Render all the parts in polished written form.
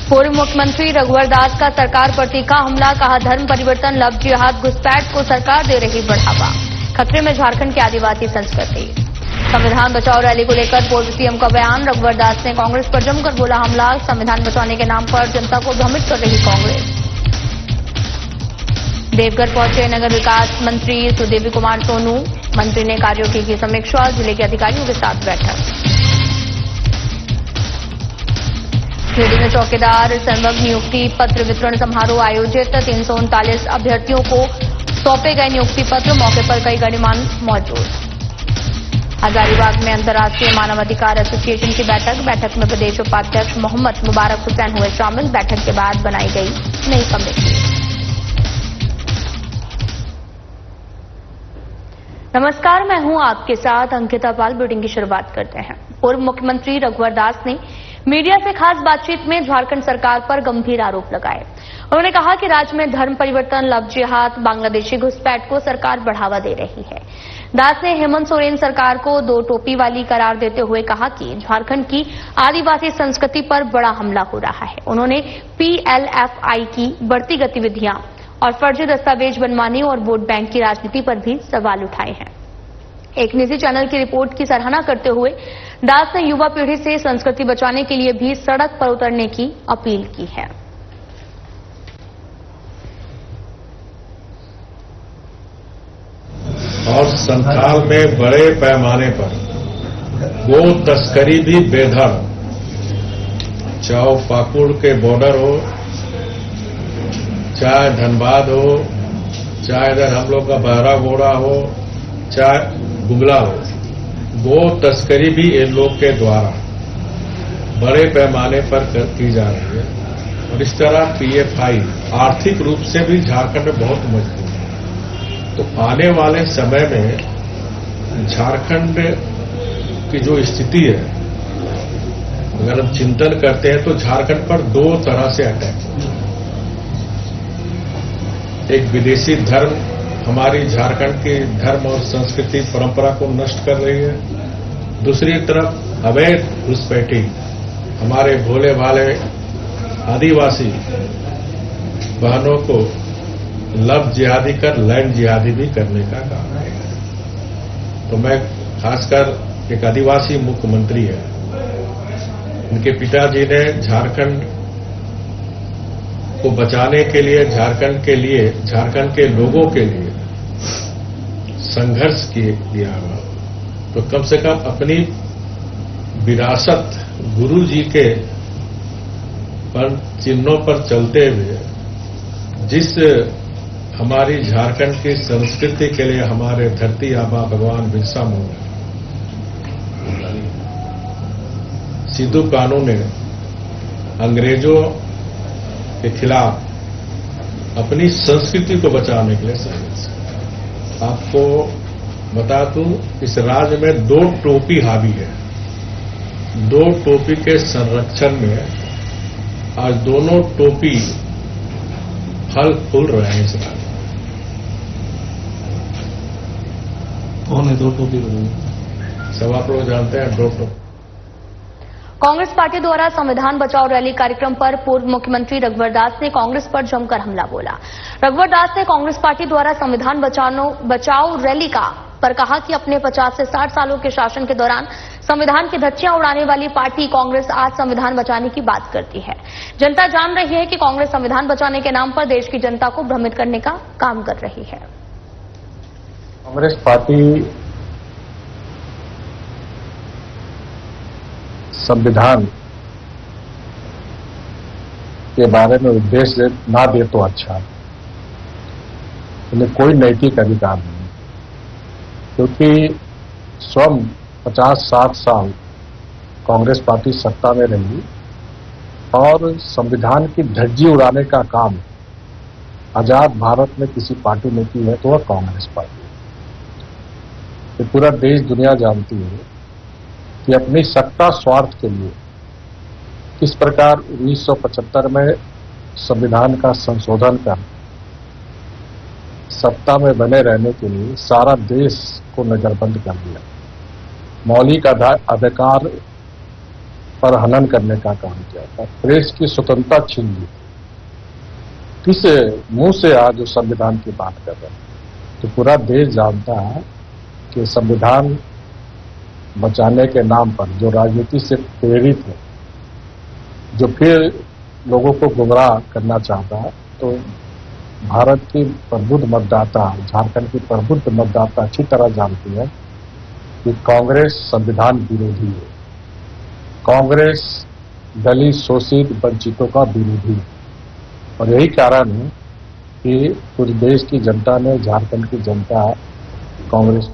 पूर्व मुख्यमंत्री रघुवर दास का सरकार पर तीखा हमला, कहा धर्म परिवर्तन, लव जिहाद, घुसपैठ को सरकार दे रही बढ़ावा। खतरे में झारखंड की आदिवासी संस्कृति। संविधान बचाओ रैली को लेकर पूर्व सीएम का बयान, रघुवर दास ने कांग्रेस पर जमकर बोला हमला, संविधान बचाने के नाम पर जनता को भ्रमित कर रही कांग्रेस। देवघर पहुंचे नगर विकास मंत्री सुदेवी कुमार सोनू, मंत्री ने कार्यों की समीक्षा, जिले के अधिकारियों के साथ बैठक। गिरिडीह में चौकीदार संवर्ग नियुक्ति पत्र वितरण समारोह आयोजित, 339 अभ्यर्थियों को सौंपे गए नियुक्ति पत्र, मौके पर कई गणमान्य मौजूद। हजारीबाग में अंतर्राष्ट्रीय मानवाधिकार एसोसिएशन की बैठक में प्रदेश उपाध्यक्ष मोहम्मद मुबारक हुसैन हुए शामिल, बैठक के बाद बनाई गई नई कमेटी। नमस्कार, मैं हूं आपके साथ अंकिता पाल। बुलेटिन की शुरुआत करते हैं। पूर्व मुख्यमंत्री रघुवर दास ने मीडिया से खास बातचीत में झारखंड सरकार पर गंभीर आरोप लगाए। उन्होंने कहा कि राज्य में धर्म परिवर्तन, लव जिहाद, बांग्लादेशी घुसपैठ को सरकार बढ़ावा दे रही है। दास ने हेमंत सोरेन सरकार को दो टोपी वाली करार देते हुए कहा कि झारखंड की आदिवासी संस्कृति पर बड़ा हमला हो रहा है। उन्होंने पीएलएफआई की बढ़ती गतिविधियां और फर्जी दस्तावेज बनवाने और वोट बैंक की राजनीति पर भी सवाल उठाए हैं। एक निजी चैनल की रिपोर्ट की सराहना करते हुए दास ने युवा पीढ़ी से संस्कृति बचाने के लिए भी सड़क पर उतरने की अपील की है। और संथाल में बड़े पैमाने पर गो तस्करी भी बेधड़, चाहे पाकुड़ के बॉर्डर हो, चाहे धनबाद हो, चाहे इधर हम लोग का बहरा गोड़ा हो, चाहे गुमला हो, गो तस्करी भी इन लोग के द्वारा बड़े पैमाने पर की जा रही है। और इस तरह पीएफआई आर्थिक रूप से भी झारखंड में बहुत मजबूत है। तो आने वाले समय में झारखंड की जो स्थिति है, अगर हम चिंतन करते हैं तो झारखंड पर दो तरह से अटैक है। एक विदेशी धर्म हमारी झारखंड की धर्म और संस्कृति परंपरा को नष्ट कर रही है। दूसरी तरफ अवैध घुसपैठी हमारे भोले भाले आदिवासी बहनों को लव जिहादी कर लैंड जिहादी भी करने का काम है। तो मैं खासकर एक आदिवासी मुख्यमंत्री है, उनके पिताजी ने झारखंड को बचाने के लिए, झारखंड के लोगों के लिए संघर्ष किया हुआ। तो कम से कम अपनी विरासत गुरु जी के चिन्हों पर चलते हुए जिस हमारी झारखंड की संस्कृति के लिए हमारे धरती आबा भगवान बिरसा मुंडा सिद्धू कानू ने अंग्रेजों के खिलाफ अपनी संस्कृति को बचाने के लिए संघर्ष। आपको बता दूं, इस राज्य में दो टोपी हावी है। दो टोपी के संरक्षण में आज दोनों टोपी फल फूल रहे हैं इस राज्य में। कौन है दो टोपी? सब आप लोग जानते हैं दो टोपी। कांग्रेस पार्टी द्वारा संविधान बचाओ रैली कार्यक्रम पर पूर्व मुख्यमंत्री रघुवर दास ने कांग्रेस पर जमकर हमला बोला। रघुवर दास ने कांग्रेस पार्टी द्वारा संविधान बचाओ रैली पर कहा कि अपने 50 से 60 सालों के शासन के दौरान संविधान की धज्जियां उड़ाने वाली पार्टी कांग्रेस आज संविधान बचाने की बात करती है। जनता जान रही है कि कांग्रेस संविधान बचाने के नाम पर देश की जनता को भ्रमित करने का काम कर रही है। कांग्रेस पार्टी संविधान के बारे में उपदेश ना दे तो अच्छा, उन्हें कोई नैतिक अधिकार नहीं, क्योंकि स्वयं 50-60 साल कांग्रेस पार्टी सत्ता में रही और संविधान की धज्जी उड़ाने का काम आजाद भारत में किसी पार्टी ने की है तो वह कांग्रेस पार्टी है। तो पूरा देश दुनिया जानती है कि अपनी सत्ता स्वार्थ के लिए किस प्रकार 1975 में संविधान का संशोधन कर सत्ता में बने रहने के लिए सारा देश को नजरबंद कर दिया। मौलिक अधिकार पर हनन करने का काम किया था, प्रेस की स्वतंत्रता छीन ली। किस मुंह से आज जो संविधान की बात कर रहे हैं? तो पूरा देश जानता है कि संविधान बचाने के नाम पर जो राजनीति से प्रेरित है, जो फिर लोगों को गुमराह करना चाहता है, तो भारत की प्रबुद्ध मतदाता, झारखंड की प्रबुद्ध मतदाता अच्छी तरह जानती है कि कांग्रेस संविधान विरोधी है। कांग्रेस दलित, शोषित, वंचितों का विरोधी है और यही कारण है कि पूरे देश की जनता ने, झारखंड की जनता कांग्रेस।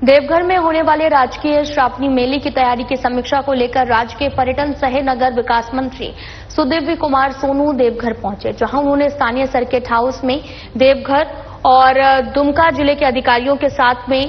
देवघर में होने वाले राजकीय श्रावणी मेले की तैयारी की समीक्षा को लेकर राज्य के पर्यटन सह नगर विकास मंत्री सुदिव्य कुमार सोनू देवघर पहुंचे, जहां उन्होंने स्थानीय सर्किट हाउस में देवघर और दुमका जिले के अधिकारियों के साथ में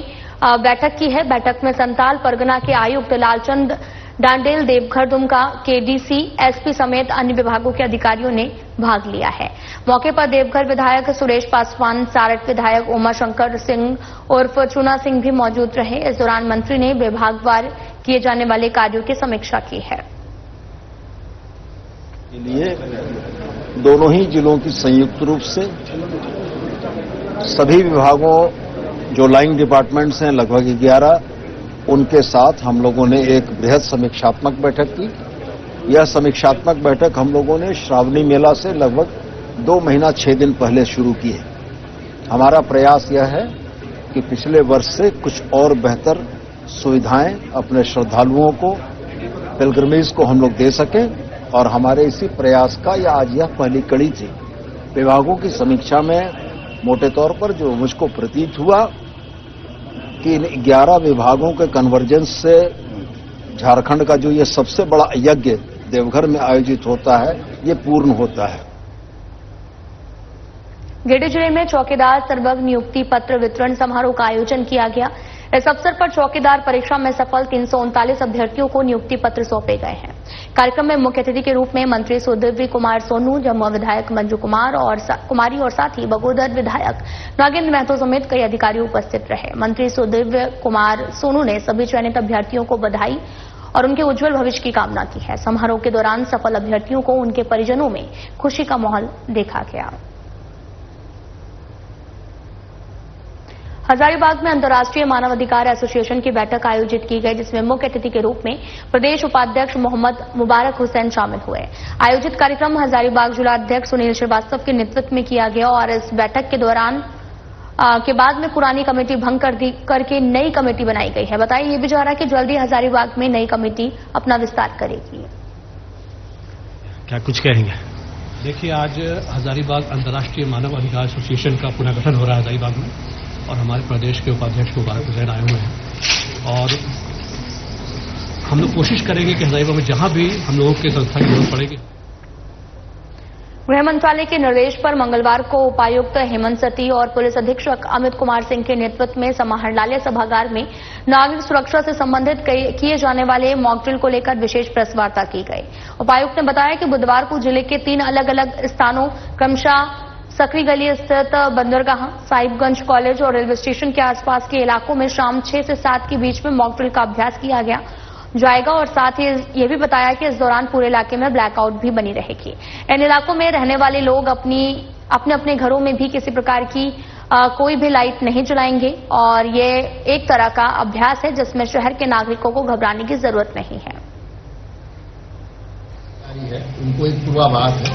बैठक की है। बैठक में संताल परगना के आयुक्त लालचंद डांडेल, देवघर दुमका के डीसी, एसपी समेत अन्य विभागों के अधिकारियों ने भाग लिया है। मौके पर देवघर विधायक सुरेश पासवान, सारठ विधायक उमाशंकर सिंह उर्फ चूना सिंह भी मौजूद रहे। इस दौरान मंत्री ने विभागवार किए जाने वाले कार्यों की समीक्षा की है। लिए दोनों ही जिलों की संयुक्त रूप से सभी विभागों जो लाइन डिपार्टमेंट्स हैं लगभग 11, उनके साथ हम लोगों ने एक बृहद समीक्षात्मक बैठक की। यह समीक्षात्मक बैठक हम लोगों ने श्रावणी मेला से लगभग 2 महीना 6 दिन पहले शुरू की है। हमारा प्रयास यह है कि पिछले वर्ष से कुछ और बेहतर सुविधाएं अपने श्रद्धालुओं को, पिलग्रिमेज को हम लोग दे सकें और हमारे इसी प्रयास का आज यह पहली कड़ी थी। विभागों की समीक्षा में मोटे तौर पर जो मुझको प्रतीत हुआ कि इन 11 विभागों के कन्वर्जेंस से झारखंड का जो ये सबसे बड़ा यज्ञ देवघर में आयोजित होता है, ये पूर्ण होता है। गिरिडीह जिले में चौकीदार सर्वग नियुक्ति पत्र वितरण समारोह का आयोजन किया गया। इस अवसर पर चौकीदार परीक्षा में सफल 339 अभ्यर्थियों को नियुक्ति पत्र सौंपे गए हैं। कार्यक्रम में मुख्य अतिथि के रूप में मंत्री सुदिव्य कुमार सोनू, जमुआ विधायक मंजू कुमारी और साथ ही बगोदर विधायक नागेंद्र महतो समेत कई अधिकारी उपस्थित रहे। मंत्री सुदिव्य कुमार सोनू ने सभी चयनित अभ्यर्थियों को बधाई और उनके उज्जवल भविष्य की कामना की है। समारोह के दौरान सफल अभ्यर्थियों को उनके परिजनों में खुशी का माहौल देखा गया। हजारीबाग में अंतर्राष्ट्रीय मानव अधिकार एसोसिएशन की बैठक आयोजित की गई, जिसमें मुख्य अतिथि के रूप में प्रदेश उपाध्यक्ष मोहम्मद मुबारक हुसैन शामिल हुए। आयोजित कार्यक्रम हजारीबाग जिला अध्यक्ष सुनील श्रीवास्तव के नेतृत्व में किया गया और इस बैठक के दौरान के बाद में पुरानी कमेटी भंग करके नई कमेटी बनाई गई है। बताया ये भी जा रहा है कि जल्दी हजारीबाग में नई कमेटी अपना विस्तार करेगी। क्या कुछ कहेंगे? देखिए, आज हजारीबाग अंतर्राष्ट्रीय मानव अधिकार एसोसिएशन का पुनर्गठन हो रहा है हजारीबाग में और हमारे प्रदेश के उपाध्यक्ष मुबारक हुसैन आए हुए हैं और हम लोग कोशिश करेंगे कि हजारीबाग में जहां भी हम लोगों के संस्था की जरूरत पड़ेगी। गृह मंत्रालय के निर्देश पर मंगलवार को उपायुक्त हेमंत सती और पुलिस अधीक्षक अमित कुमार सिंह के नेतृत्व में समाहरणालय सभागार में नागरिक सुरक्षा से संबंधित किए जाने वाले मॉकड्रिल को लेकर विशेष प्रेस वार्ता की गई। उपायुक्त ने बताया कि बुधवार को जिले के 3 अलग अलग स्थानों क्रमशः सकरी गली स्थित बंदरगाह, साहिबगंज कॉलेज और रेलवे स्टेशन के आसपास के इलाकों में शाम 6 से 7 के बीच में मॉकड्रिल का अभ्यास किया जाएगा और साथ ही ये भी बताया कि इस दौरान पूरे इलाके में ब्लैकआउट भी बनी रहेगी। इन इलाकों में रहने वाले लोग अपने घरों में भी किसी प्रकार की कोई भी लाइट नहीं जलाएंगे और ये एक तरह का अभ्यास है जिसमें शहर के नागरिकों को घबराने की जरूरत नहीं है। उनको एक पूर्वाभास है,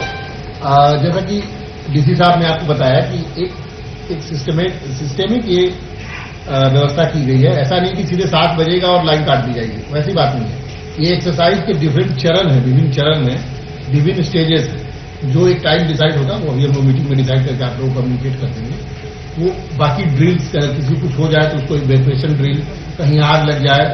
जैसा कि डीसी साहब ने आपको बताया कि एक सिस्टेमिक ये व्यवस्था की गई है। ऐसा नहीं कि सीधे 7 बजेगा और लाइन काट दी जाएगी, वैसी बात नहीं है। ये एक्सरसाइज के डिफरेंट चरण है, विभिन्न चरण में विभिन्न स्टेजेस है। जो एक टाइम डिसाइड होगा वो अभी हम लोग मीटिंग में डिसाइड करके आप लोगों को कम्युनिकेट कर देंगे। वो बाकी ड्रिल्स, अगर किसी कुछ हो जाए तो उसको इवैक्यूएशन ड्रिल, कहीं आग लग जाए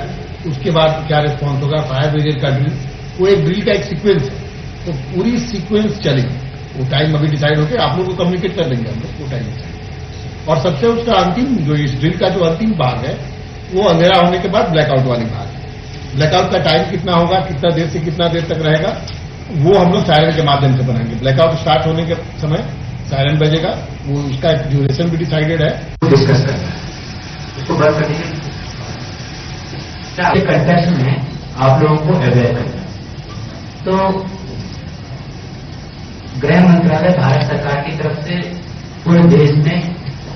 उसके बाद क्या रिस्पॉन्स होगा, फायर ब्रिगेड का ड्रिल, वो एक ड्रिल का एक सीक्वेंस है। तो पूरी सीक्वेंस चलेगी। वो टाइम अभी डिसाइड होकर आप लोगों को कम्युनिकेट कर देंगे हम लोग वो टाइम। और सबसे उसका अंतिम जो इस ड्रिल का जो अंतिम भाग है वो अंधेरा होने के बाद ब्लैकआउट वाली भाग है। ब्लैकआउट का टाइम कितना होगा, कितना देर से कितना देर तक रहेगा, वो हम लोग सायरन के माध्यम से बनाएंगे। ब्लैकआउट स्टार्ट होने के समय सायरन बजेगा, वो उसका ड्यूरेशन भी डिसाइडेड है। डिस्कस करना इसको बंद करने कंटेस्ट में आप लोगों को अवेयर करना है। तो गृह मंत्रालय भारत सरकार की तरफ से पूरे देश में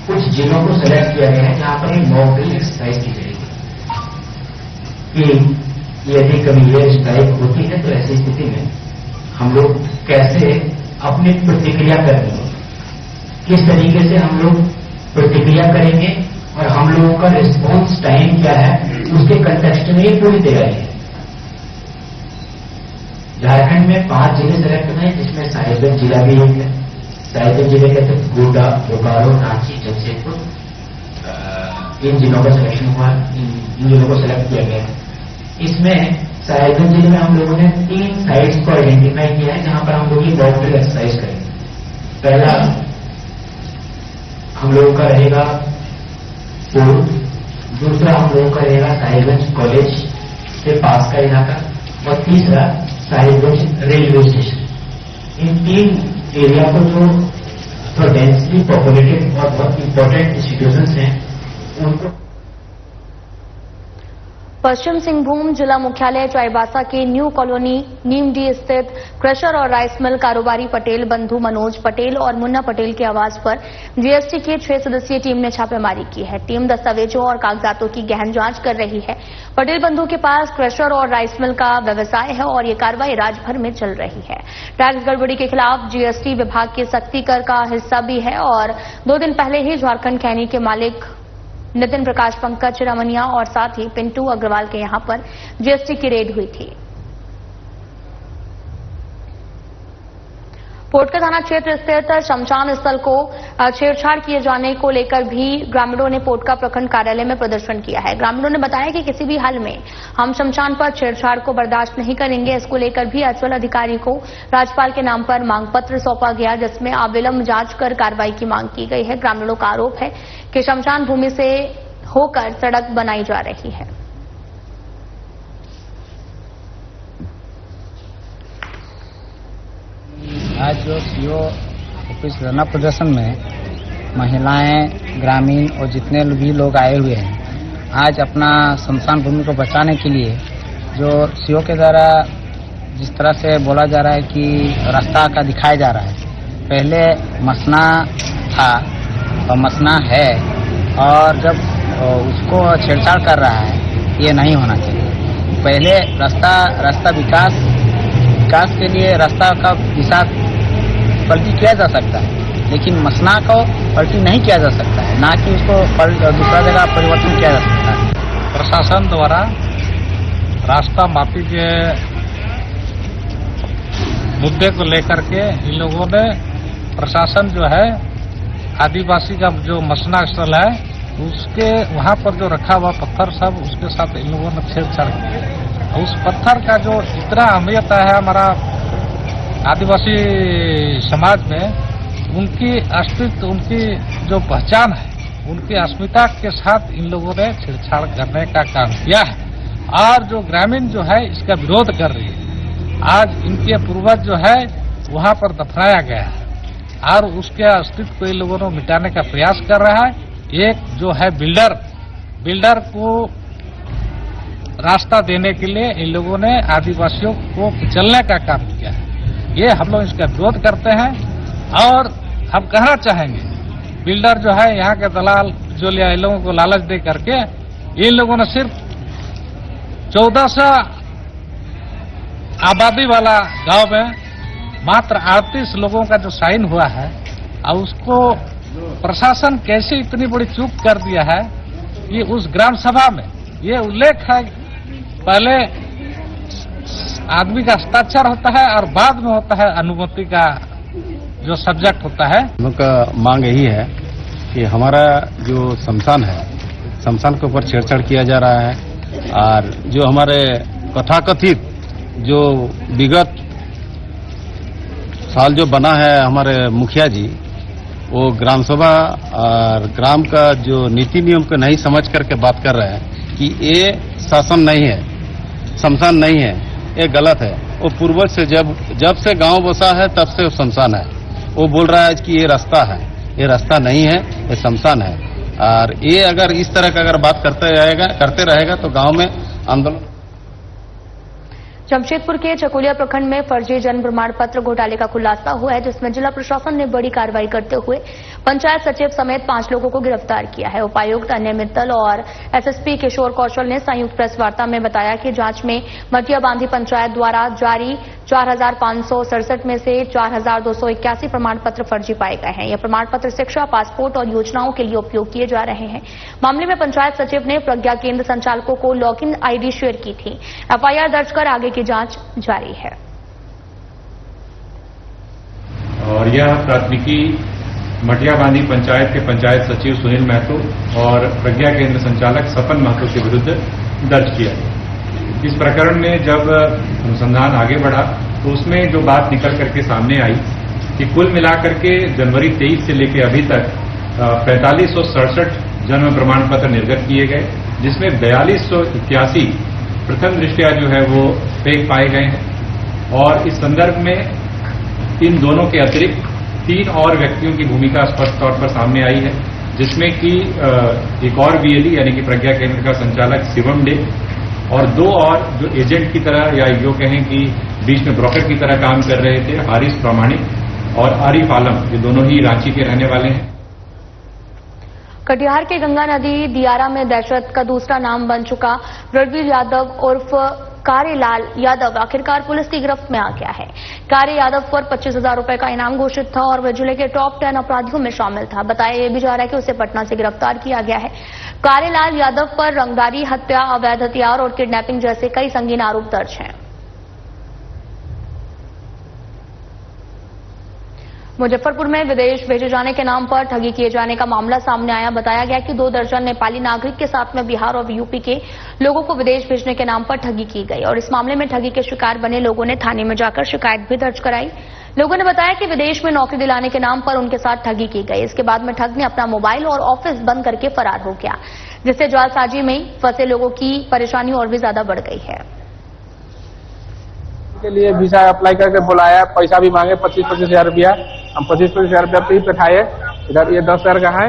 कुछ जिलों को सेलेक्ट किया गया है जहां पर एक मॉक ड्रिल एक्सरसाइज की जाएगी कि यदि कभी एयर स्ट्राइक होती है तो ऐसी स्थिति में हम लोग कैसे अपनी प्रतिक्रिया करनी है, किस तरीके से हम लोग प्रतिक्रिया करेंगे और हम लोगों का रिस्पॉन्स टाइम क्या है, उसके कंटेक्स्ट में ये पूरी तैयारी है। झारखंड में 5 जिले सेलेक्ट हुए हैं जिसमें साहिबगंज जिला भी एक है। साहिबगंज जिले के तहत गोड्डा, बोकारो, रांची, जमशेदपुर, इन जिलों का सिलेक्शन हुआ, इन जिलों को सिलेक्ट किया गया है। इसमें साहिबगंज जिले में हम लोगों ने 3 साइट्स को आइडेंटिफाई किया है जहां पर हम लोग ये मॉक ड्रिल एक्सरसाइज करेंगे। पहला हम लोगों का रहेगा पूर्व, दूसरा हम लोगों का रहेगा साहिबगंज कॉलेज के पास का इलाका, और तीसरा साहिबगंज रेलवे स्टेशन। इन 3 एरिया को जो डेंसली पॉपुलेटेड और बहुत इंपॉर्टेंट इंस्टीट्यूशंस हैं उनको। पश्चिम सिंहभूम जिला मुख्यालय चाईबासा के न्यू कॉलोनी नीमडी स्थित क्रशर और राइस मिल कारोबारी पटेल बंधु मनोज पटेल और मुन्ना पटेल के आवास पर जीएसटी की 6 सदस्यीय टीम ने छापेमारी की है। टीम दस्तावेजों और कागजातों की गहन जांच कर रही है। पटेल बंधु के पास क्रशर और राइस मिल का व्यवसाय है और ये कार्रवाई राज्यभर में चल रही है। टैक्स गड़बड़ी के खिलाफ जीएसटी विभाग की सख्ती कर का हिस्सा भी है और 2 दिन पहले ही झारखंड खैनी के मालिक नितिन प्रकाश, पंकज रमनिया और साथ ही पिंटू अग्रवाल के यहां पर जीएसटी की रेड हुई थी। पोटका थाना क्षेत्र स्थित शमशान स्थल को छेड़छाड़ किए जाने को लेकर भी ग्रामीणों ने पोटका प्रखंड कार्यालय में प्रदर्शन किया है। ग्रामीणों ने बताया कि किसी भी हाल में हम शमशान पर छेड़छाड़ को बर्दाश्त नहीं करेंगे। इसको लेकर भी अचल अधिकारी को राज्यपाल के नाम पर मांग पत्र सौंपा गया जिसमें अविलंब जांच कर कार्रवाई की मांग की गई है। ग्रामीणों का आरोप है कि शमशान भूमि से होकर सड़क बनाई जा रही है। आज जो सीओ ऑफिस धरना प्रदर्शन में महिलाएं, ग्रामीण और जितने भी लोग आए हुए हैं, आज अपना शमशान भूमि को बचाने के लिए जो सीओ के द्वारा जिस तरह से बोला जा रहा है कि रास्ता का दिखाया जा रहा है, पहले मसना था और मसना है और जब उसको छेड़छाड़ कर रहा है, ये नहीं होना चाहिए। पहले रास्ता विकास के लिए रास्ता का दिशा पलटी किया जा सकता है, लेकिन मसना को पलटी नहीं किया जा सकता है, ना कि उसको दूसरा जगह परिवर्तन किया जा सकता है। प्रशासन द्वारा रास्ता मापी के मुद्दे को लेकर के इन लोगों ने प्रशासन जो है आदिवासी का जो मसना स्थल है उसके वहां पर जो रखा हुआ पत्थर सब उसके साथ इन लोगों ने छेड़छाड़ की। उस पत्थर का जो इतना अहमियत है हमारा आदिवासी समाज में, उनकी अस्तित्व, उनकी जो पहचान है, उनकी अस्मिता के साथ इन लोगों ने छेड़छाड़ करने का काम किया है और जो ग्रामीण जो है इसका विरोध कर रही है। आज इनके पूर्वज जो है वहां पर दफनाया गया है और उसके अस्तित्व को इन लोगों ने मिटाने का प्रयास कर रहा है। एक जो है बिल्डर को रास्ता देने के लिए इन लोगों ने आदिवासियों को कुचलने का काम किया है। ये हम लोग इसका विरोध करते हैं और हम कहना चाहेंगे बिल्डर जो है यहाँ के दलाल जो इन लोगों को लालच दे करके इन लोगों ने सिर्फ 1400 आबादी वाला गांव में मात्र 38 लोगों का जो साइन हुआ है और उसको प्रशासन कैसे इतनी बड़ी चूक कर दिया है कि उस ग्राम सभा में ये उल्लेख है पहले आदमी का हस्ताक्षर होता है और बाद में होता है अनुमति का जो सब्जेक्ट होता है। हम लोग का मांग यही है कि हमारा जो शमशान है, शमशान के ऊपर छेड़छाड़ किया जा रहा है और जो हमारे कथाकथित जो विगत साल जो बना है हमारे मुखिया जी, वो ग्राम सभा और ग्राम का जो नीति नियम को नहीं समझ करके बात कर रहे हैं कि ये शासन नहीं है, शमशान नहीं है, ये गलत है। वो पूर्वज से जब से गांव बसा है तब से शमशान है। वो बोल रहा है कि ये रास्ता है, ये रास्ता नहीं है, ये शमशान है। और ये अगर इस तरह का अगर बात करते रहेगा तो गांव में आंदोलन। जमशेदपुर के चकोलिया प्रखंड में फर्जी जन्म प्रमाण पत्र घोटाले का खुलासा हुआ है, जिसमें जिला प्रशासन ने बड़ी कार्रवाई करते हुए पंचायत सचिव समेत 5 लोगों को गिरफ्तार किया है। उपायुक्त अन्य मित्तल और एसएसपी किशोर कौशल ने संयुक्त प्रेस वार्ता में बताया कि जांच में मटिया बांधी पंचायत द्वारा जारी 4,567 में से 4,281 प्रमाण पत्र फर्जी पाए गए हैं। यह प्रमाण पत्र शिक्षा, पासपोर्ट और योजनाओं के लिए उपयोग किए जा रहे हैं। मामले में पंचायत सचिव ने प्रज्ञा केंद्र संचालकों को लॉगिन आईडी शेयर की थी। एफआईआर दर्ज कर आगे की जांच जारी है। और यह प्राथमिकी मटिया बांधी पंचायत के पंचायत सचिव सुनील महतो और प्रज्ञा केंद्र संचालक सपन महतो के विरुद्ध दर्ज किया। इस प्रकरण में जब अनुसंधान आगे बढ़ा तो उसमें जो बात निकल करके सामने आई कि कुल मिलाकर के जनवरी 23 से लेकर अभी तक 4567 जन्म प्रमाण पत्र निर्गत किए गए, जिसमें 4281 प्रथम दृष्टया जो है वो फेक पाए गए हैं। और इस संदर्भ में इन दोनों के अतिरिक्त 3 और व्यक्तियों की भूमिका स्पष्ट तौर पर सामने आई है, जिसमें कि एक और बीएलई यानी कि प्रज्ञा केंद्र का संचालक शिवम डे और 2 और जो एजेंट की तरह या जो कहें कि बीच में ब्रोकर की तरह काम कर रहे थे, हारिस प्रामाणिक और आरिफ आलम, ये दोनों ही रांची के रहने वाले हैं। कटिहार के गंगा नदी दियारा में दहशत का दूसरा नाम बन चुका रणवीर यादव उर्फ कारेलाल यादव आखिरकार पुलिस की गिरफ्त में आ गया है। कारे यादव पर 25,000 रुपए का इनाम घोषित था और वह जिले के टॉप 10 अपराधियों में शामिल था। बताया यह भी जा रहा है कि उसे पटना से गिरफ्तार किया गया है। कारेलाल यादव पर रंगदारी, हत्या, अवैध हथियार और किडनैपिंग जैसे कई संगीन आरोप दर्ज हैं। मुजफ्फरपुर में विदेश भेजे जाने के नाम पर ठगी किए जाने का मामला सामने आया। बताया गया कि 2 दर्जन नेपाली नागरिक के साथ में बिहार और यूपी के लोगों को विदेश भेजने के नाम पर ठगी की गई और इस मामले में ठगी के शिकार बने लोगों ने थाने में जाकर शिकायत भी दर्ज कराई। लोगों ने बताया कि विदेश में नौकरी दिलाने के नाम पर उनके साथ ठगी की गई। इसके बाद में ठग ने अपना मोबाइल और ऑफिस बंद करके फरार हो गया, जिससे जालसाजी में फंसे लोगों की परेशानी और भी ज्यादा बढ़ गई है। के लिए वीजा अप्लाई करके बुलाया, पैसा भी मांगे 25-25 हजार रुपया। हम 25-25 हजार रुपया पे ही बैठाए। इधर ये 10,000 का है,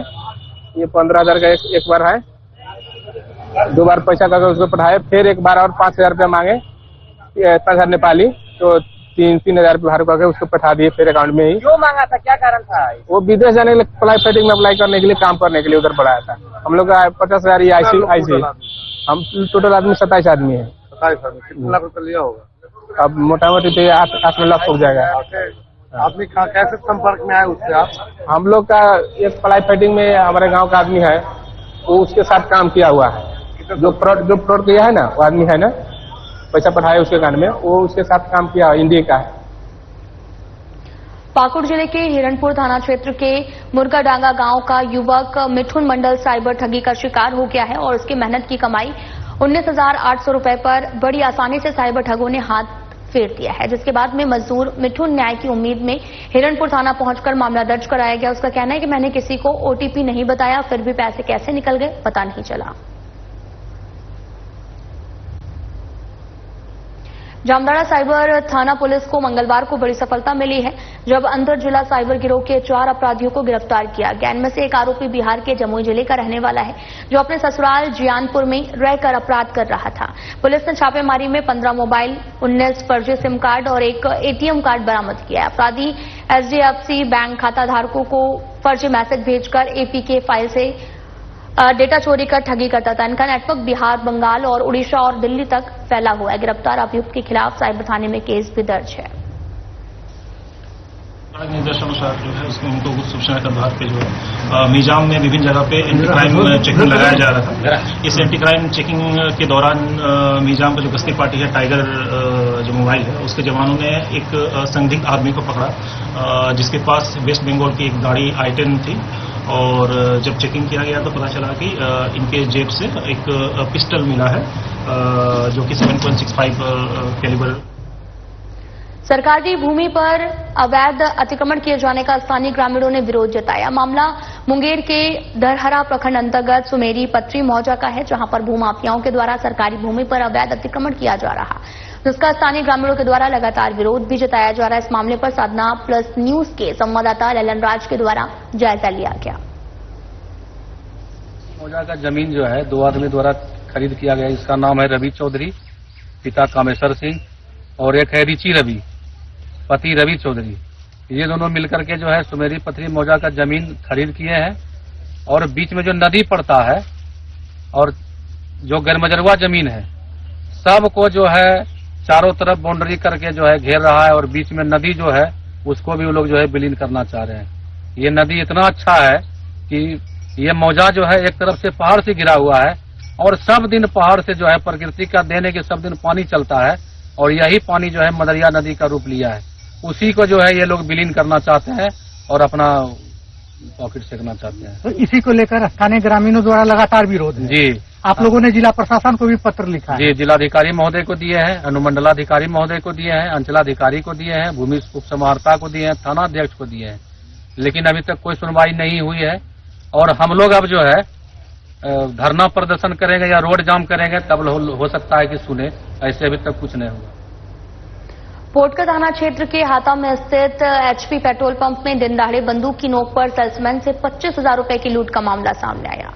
ये 15,000 का एक बार है, 2 बार पैसा करके उसको पढ़ाए। फिर एक बार और 5,000 रुपया मांगे, 5,000 नेपाली, तो 3,000 रुपया भाड़े करके उसको पठा दिए फिर अकाउंट में ही। क्यों मांगा था, क्या कारण था? वो विदेश जाने के लिए फ्लाइट में अप्लाई करने के लिए, काम करने के लिए उधर बढ़ाया था। हम लोग का 50,000 आईसी। हम टोटल आदमी 27 आदमी है। 27 आदमी, कितना लाख रुपया लिया होगा? अब मोटा मोटी तो 8-9 लाख हो जाएगा। आदमी कैसे संपर्क में आए उससे आप? हम लोग का एक फ्लाई फाइटिंग में हमारे गांव का आदमी है, वो उसके साथ काम किया हुआ है। जो फ्रॉड किया है ना, वो आदमी है ना, पैसा पठाया उसके कान में, वो उसके साथ काम किया, इंडिया का है। पाकुड़ जिले के हिरणपुर थाना क्षेत्र के मुर्गाडांगा गांव का युवक मिठुन मंडल साइबर ठगी का शिकार हो गया है और उसकी मेहनत की कमाई 19,800 रुपए पर बड़ी आसानी से साइबर ठगों ने हाथ फेर दिया है, जिसके बाद में मजदूर मिठुन न्याय की उम्मीद में हिरणपुर थाना पहुंचकर मामला दर्ज कराया गया। उसका कहना है कि मैंने किसी को ओटीपी नहीं बताया, फिर भी पैसे कैसे निकल गए पता नहीं चला। जामताड़ा साइबर थाना पुलिस को मंगलवार को बड़ी सफलता मिली है, जब अंतर जिला साइबर गिरोह के 4 अपराधियों को गिरफ्तार किया गया। इनमें से एक आरोपी बिहार के जमुई जिले का रहने वाला है, जो अपने ससुराल जियानपुर में रहकर अपराध कर रहा था। पुलिस ने छापेमारी में 15 मोबाइल, 19 फर्जी सिम कार्ड और एक एटीएम कार्ड बरामद किया। अपराधी एचडीएफसी बैंक खाता धारकों को फर्जी मैसेज भेजकर एपीके फाइल से डेटा चोरी कर ठगी करता था। इनका नेटवर्क बिहार, बंगाल और उड़ीसा और दिल्ली तक फैला हुआ है। गिरफ्तार अभियुक्त के खिलाफ साइबर थाने में केस भी दर्ज है। निर्देशानुसार जो है उसमें उनको कुछ सूचना के आधार पे जो है मीजाम में विभिन्न जगह पे एंटी क्राइम चेकिंग लगाया जा रहा था। इस एंटी क्राइम चेकिंग के दौरान मीजाम का जो गश्ती पार्टी है टाइगर जो मोबाइल है, उसके जवानों ने एक संदिग्ध आदमी को पकड़ा, जिसके पास वेस्ट बंगाल की एक गाड़ी i10 थी। और जब चेकिंग किया गया तो पता चला कि इनके जेब से एक पिस्टल मिला है, जो कि 7.65 कैलिबर। सरकारी भूमि पर अवैध अतिक्रमण किए जाने का स्थानीय ग्रामीणों ने विरोध जताया। मामला मुंगेर के दरहरा प्रखंड अंतर्गत सुमेरी पत्री मौजा का है, जहां पर भूमाफियाओं के द्वारा सरकारी भूमि पर अवैध अतिक्रमण किया जा रहा, जिसका स्थानीय ग्रामीणों के द्वारा लगातार विरोध भी जताया जा रहा है। इस मामले पर साधना प्लस न्यूज के संवाददाता ललन राज के द्वारा जायजा लिया गया। मौजा का जमीन जो है 2 आदमी द्वारा खरीद किया गया। इसका नाम है रवि चौधरी, पिता कामेश्वर सिंह, और एक है रिची रवि, पति रवि चौधरी। ये दोनों मिलकर के जो है सुमेरी पथरी मौजा का जमीन खरीद किए हैं और बीच में जो नदी पड़ता है और जो गैरमजरुआ जमीन है सबको जो है चारों तरफ बाउंड्री करके जो है घेर रहा है और बीच में नदी जो है उसको भी वो लोग जो है विलीन करना चाह रहे हैं। ये नदी इतना अच्छा है कि ये मौजा जो है एक तरफ से पहाड़ से घिरा हुआ है और सब दिन पहाड़ से जो है प्रकृति का देने के सब दिन पानी चलता है और यही पानी जो है मदरिया नदी का रूप लिया है। उसी को जो है ये लोग विलीन करना चाहते हैं और अपना पॉकेट सेकना चाहते हैं। तो इसी को लेकर स्थानीय ग्रामीणों द्वारा लगातार विरोध है। जी, आप लोगों ने जिला प्रशासन को भी पत्र लिखा है? जी, जिलाधिकारी महोदय को दिए हैं, अनुमंडलाधिकारी महोदय को दिए हैं, अंचलाधिकारी को दिए हैं, भूमि उप समाहर्ता को दिए हैं, थाना अध्यक्ष को दिए हैं, लेकिन अभी तक कोई सुनवाई नहीं हुई है। और हम लोग अब जो है धरना प्रदर्शन करेंगे या रोड जाम करेंगे तब हो सकता है कि सुने, ऐसे अभी तक कुछ नहीं हुआ। पोटका थाना क्षेत्र के हाता में स्थित एचपी पेट्रोल पंप में दिन दहाड़े बंदूक की नोक पर सेल्समैन से 25,000 रुपए की लूट का मामला सामने आया।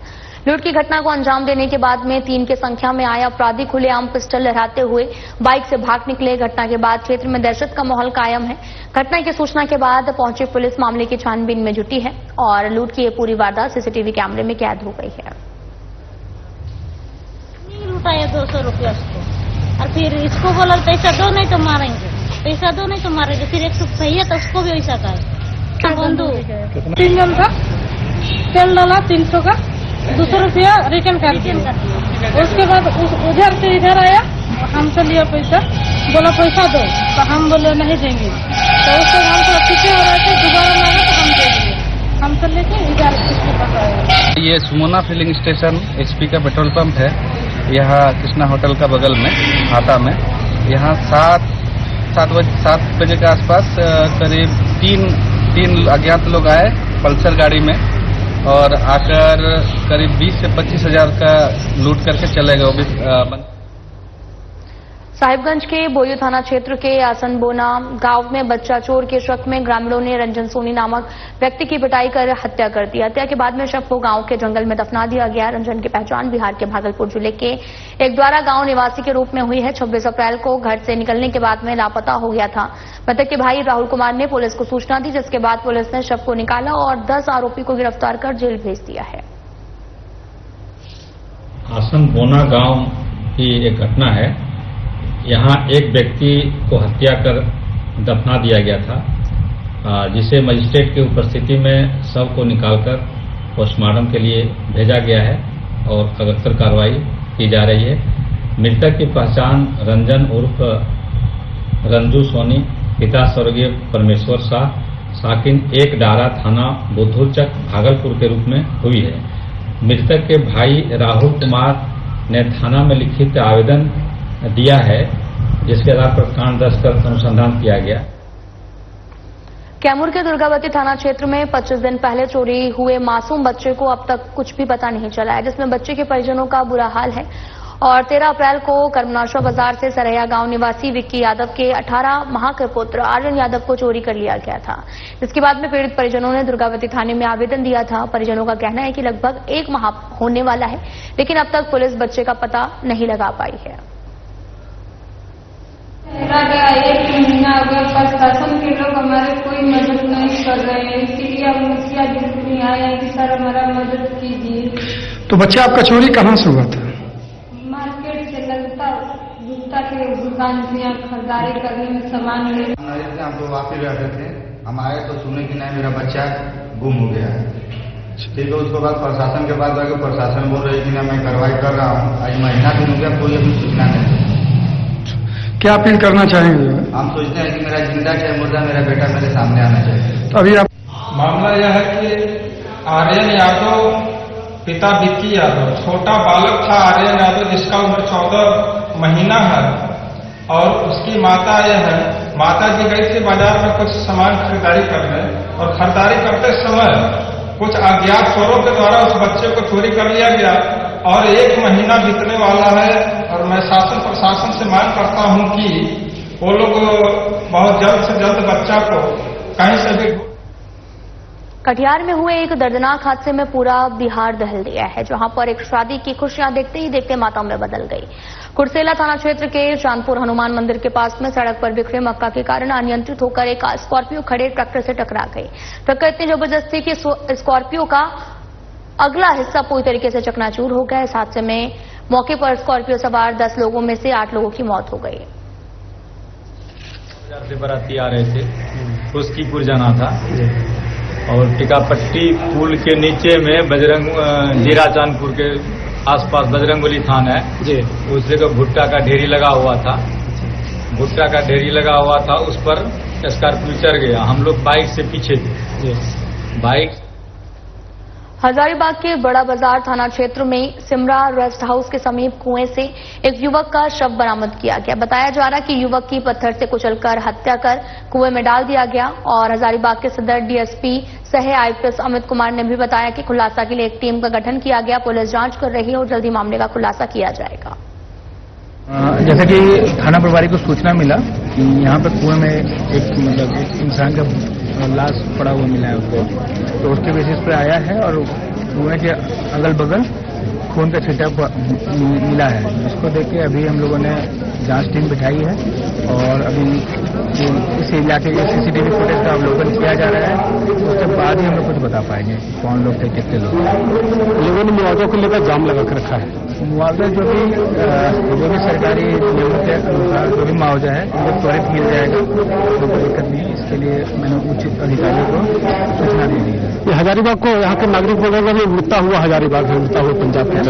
लूट की घटना को अंजाम देने के बाद में 3 की संख्या में आए अपराधी खुलेआम पिस्टल लहराते हुए बाइक से भाग निकले। घटना के बाद क्षेत्र में दहशत का माहौल कायम है। घटना की सूचना के बाद पहुंची पुलिस मामले की छानबीन में जुटी है और लूट की ये पूरी वारदात सीसीटीवी कैमरे में कैद हो गई है। लुटाया 200 रुपया उसको और फिर इसको बोला पैसा दो नहीं तो मारेंगे, पैसा दो नहीं तो मारेंगे। फिर 100 चाहिए तो उसको भी वैसा कहा बंदूक। 3 जन था, तेल डाला 300 का, 200 रुपया रिटर्न कर दिया। उसके बाद उधर से इधर आया, हमसे लिया पैसा, बोला पैसा दो, तो हम बोले नहीं देंगे। तो उसके हम तो पीछे हो रहे थे, दोबारा मांगा तो हम दे दिए। हमसे लेके इधर इसके पास आया। ये सुमना फिलिंग स्टेशन एचपी का पेट्रोल पंप है, यहाँ कृष्णा होटल का बगल में हाता में। यहाँ 7 बजे के आसपास करीब तीन अज्ञात लोग आए पल्सर गाड़ी में और आकर करीब 20 से 25,000 का लूट करके चले गए। साहिबगंज के बोयू थाना क्षेत्र के आसनबोना गांव में बच्चा चोर के शक में ग्रामीणों ने रंजन सोनी नामक व्यक्ति की पिटाई कर हत्या कर दी। हत्या के बाद में शव को गांव के जंगल में दफना दिया गया। रंजन की पहचान बिहार के भागलपुर जिले के एक द्वारा गांव निवासी के रूप में हुई है। 26 अप्रैल को घर से निकलने के बाद में लापता हो गया था। मृतक के भाई राहुल कुमार ने पुलिस को सूचना दी, जिसके बाद पुलिस ने शव को निकाला और 10 आरोपी को गिरफ्तार कर जेल भेज दिया है। आसनबोना गांव की एक घटना है। यहाँ एक व्यक्ति को हत्या कर दफना दिया गया था, जिसे मजिस्ट्रेट की उपस्थिति में शव को निकालकर पोस्टमार्टम के लिए भेजा गया है और अग्रतर कार्रवाई की जा रही है। मृतक की पहचान रंजन उर्फ रंजू सोनी, पिता स्वर्गीय परमेश्वर शाह, साकिन 1 डारा, थाना बुद्धूचक, भागलपुर के रूप में हुई है। मृतक के भाई राहुल कुमार ने थाना में लिखित आवेदन दिया है, जिसके आधार पर कांड दर्ज कर अनुसंधान किया गया। कैमूर के दुर्गावती थाना क्षेत्र में 25 दिन पहले चोरी हुए मासूम बच्चे को अब तक कुछ भी पता नहीं चला है, जिसमें बच्चे के परिजनों का बुरा हाल है। और 13 अप्रैल को कर्मनाशा बाजार से सरैया गांव निवासी विक्की यादव के 18 माह के पुत्र आर्यन यादव को चोरी कर लिया गया था, जिसके बाद में पीड़ित परिजनों ने दुर्गावती थाने में आवेदन दिया था। परिजनों का कहना है कि लगभग 1 माह होने वाला है, लेकिन अब तक पुलिस बच्चे का पता नहीं लगा पाई है। 1 महीना हो गया, प्रशासन के लोग हमारे कोई मदद नहीं कर रहे हैं, इसीलिए हम मुखिया जी नहीं आए कि सर हमारा मदद कीजिए। तो बच्चा आपका चोरी कहाँ से हुआ था? मार्केट से लगता जूता के दुकान से यहाँ खरीदारी करने में सामान ले। हम तो वापस रहते थे, हम आए तो सुने कि नहीं मेरा बच्चा गुम हो गया है। ठीक है, उसके बाद प्रशासन के पास जाकर प्रशासन बोल रही है कि ना मैं कार्रवाई कर रहा हूँ। आज महीना दिन हो गया, कोई अभी सूचना नहीं। क्या अपील करना चाहेंगे? हम सोचते हैं कि मेरा जिंदा चाहे मुर्दा मेरा बेटा मेरे सामने आना चाहिए। तो अभी आप मामला यह है कि आर्यन यादव पिता विक्की यादव, छोटा बालक था आर्यन यादव जिसका उम्र 14 महीना है और उसकी माता यह है, माता जी गई थी बाजार में कुछ सामान खरीदारी करने और खरीदारी करते समय कुछ अज्ञात चोरों के द्वारा उस बच्चे को चोरी कर लिया गया और 1 महीना बीतने वाला है। और मैं शासन प्रशासन से मांग करता हूं कि वो लोग बहुत जल्द से जल्द बच्चा को कहीं से भी। कटिहार में हुए एक दर्दनाक हादसे में पूरा बिहार दहल दिया है, जहां पर एक शादी की खुशियां देखते ही देखते मातम में बदल गई। कुर्सेला थाना क्षेत्र के चांदपुर हनुमान मंदिर के पास में सड़क पर बिखरे मक्का के कारण अनियंत्रित होकर एक स्कॉर्पियो खड़े ट्रैक्टर से टकरा गई। टक्कर इतनी जबरदस्त थी कि स्कॉर्पियो का अगला हिस्सा पूरी तरीके से चकनाचूर हो गया। इस हादसे में मौके पर स्कॉर्पियो सवार 10 लोगों में से 8 लोगों की मौत हो गई। से बाराती आ रहे थे, उसकीपुर जाना था और टिकापट्टी पुल के नीचे में बजरंग जीरा चांदपुर के आसपास बजरंगबली थाना है जी। उस जगह भुट्टा का ढेरी लगा हुआ था। भुट्टा का ढेरी लगा हुआ था, उस पर स्कॉर्पियो चढ़ गया। हम लोग बाइक से पीछे थे। बाइक हजारीबाग के बड़ा बाजार थाना क्षेत्र में सिमरा रेस्ट हाउस के समीप कुएं से एक युवक का शव बरामद किया गया। बताया जा रहा है कि युवक की पत्थर से कुचलकर हत्या कर कुएं में डाल दिया गया। और हजारीबाग के सदर डीएसपी सह आईपीएस अमित कुमार ने भी बताया कि खुलासा के लिए एक टीम का गठन किया गया। पुलिस जांच कर रही है और जल्दी मामले का खुलासा किया जाएगा। जैसा कि थाना प्रभारी को सूचना मिला कि यहाँ पर कुएं में एक इंसान का लाश पड़ा हुआ मिला है उसको, तो उसके बेसिस पे आया है और कुएं के अगल बगल खून का छिटा मिला है, जिसको देख के अभी हम लोगों ने जांच टीम बिठाई है और अभी इस इलाके के सीसीटीवी फुटेज का अवलोकन किया जा रहा है। उसके बाद ही हम लोग कुछ बता पाएंगे कौन लोग थे, कितने लोग। लोगों ने मुआवजा को लेकर जाम लगा कर रखा है। मुआवजा जो भी सरकारी नियमों के अनुसार जो भी मुआवजा है वो त्वरित मिल जाएगा, तो कोई दिक्कत नहीं है। इसके लिए मैंने उचित अधिकारियों को सूचना दे दी है। हजारीबाग को यहाँ के नागरिक बोल रहे हैं उठता हुआ हजारीबाग है, उठता हुआ पंजाब के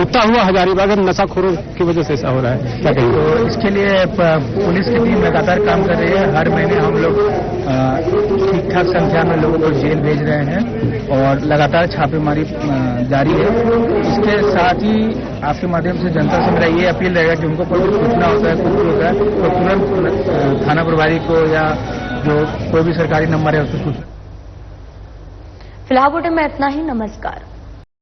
उठता हुआ हजारीबाग है, नशाखोरों की वजह से ऐसा हो रहा है, क्या कहेंगे? तो इसके लिए पुलिस की टीम लगातार काम कर रही है। हर महीने हम लोग ठीक ठाक संख्या में लोगों को जेल भेज रहे हैं और लगातार छापेमारी जारी है। इसके साथ ही आपके माध्यम से जनता से मेरा ये अपील रहेगा कि उनको कोई सूचना होता है, कुछ भी होता है तो तुरंत थाना प्रभारी को या जो कोई भी सरकारी नंबर है उसको सूचना। फिलहाल बुलेटिन में इतना ही। नमस्कार।